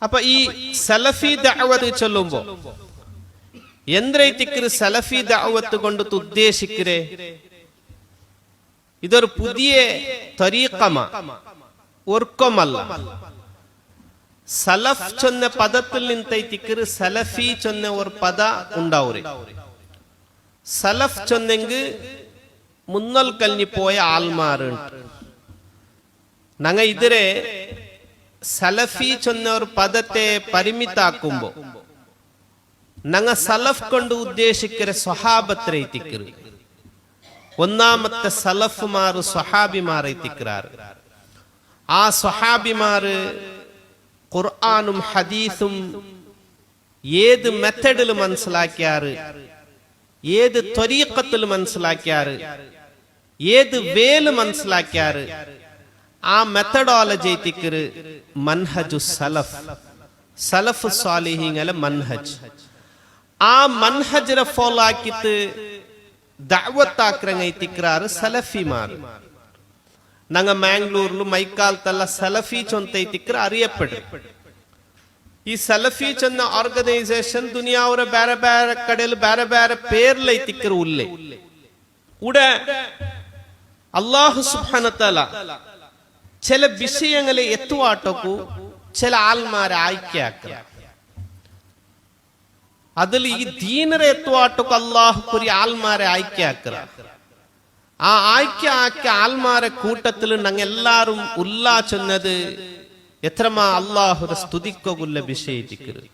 അപ്പൊ ഈ സലഫി ദഅവത്ത് ചൊല്ലുമ്പോ എന്തരൈത്തിക്കര് സലഫി ദഅവത്ത് കൊണ്ട് ഉദ്ദേശിക്കരേ? ഇതൊരു പുതിയ തരീഖമാ, ഒർക്കമല്ല. സലഫ് ചൊന്ന പദത്തിൽ നിന്നൈത്തിക്കര് സലഫി ചൊന്ന ഒരു പദ ഉണ്ടാവൂരെ. സലഫ് ചൊന്നെങ്ക് മുന്നൽ കലിഞ്ഞു പോയ ആൾമാരുണ്ട്. ഞങ്ങ ഇതിരെ സലഫി ചൊന്ന ഒരു പദത്തെ പരിമിതാക്കുമ്പോ ഞങ്ങ സലഫ് കൊണ്ട് ഉദ്ദേശിക്കര സ്വഹാബത്രൈത്തിക്കര്. ഒന്നാമത്തെ സലഫുമാര് സ്വഹാബിമാരൈത്തിക്കറാറ്. ആ സ്വഹാബിമാര് ഖുർആനും ഹദീസും ഏത് മെത്തഡിൽ മനസ്സിലാക്കിയാറ്, ഏത് ത്വരീഖത്തിൽ മനസ്സിലാക്കിയാറ്, ഏത് വേല് മനസ്സിലാക്കിയാറ്, ആ മെത്തഡോളജി തിക്കര് മൻഹജു സലഫ്, സലഫ് സ്വാലിഹീങ്ങളെ മൻഹജ്. ആ മൻഹജിനെ ഫോളോ ആക്കിയിട്ട് ദഅവത്താക്രങ്ങ തിക്കറാറ് സലഫിമാർ. ഞങ്ങ മാംഗ്ലൂരിലും മൈക്കാലത്തല്ല സലഫി ചൊന്തൈത്തിക്കർ അറിയപ്പെടും. ഈ സലഫി ചെന്ന ഓർഗനൈസേഷൻ ദുനിയാവുര ಬೇರೆ ಬೇರೆ ಕಡೆಯಲ್ಲಿ ಬೇರೆ ಬೇರೆ പേരിലൈത്തിക്കർ ഉള്ളേ. ഇവിടെ അല്ലാഹു സുബ്ഹാനഹു തആല ചില വിഷയങ്ങളെ എത്തുവാട്ടക്കു ചില ആൾമാരെ ആയ്ക്കയാക്കുക. അതിൽ ഈ ദീനരെ എത്തുവാട്ടക്കു അല്ലാഹു കുറി ആൾമാരെ ആയ്ക്കയാക്കുക. ആ ആയ്ക്കയാക്കിയ ആൾമാരെ കൂട്ടത്തിൽ ഞങ്ങൾ എല്ലാരും ഉല്ലാ ചെന്നത് എത്രമാ അല്ലാഹുരെ സ്തുതിക്കുള്ള വിഷയിച്ചിക്കരുത്.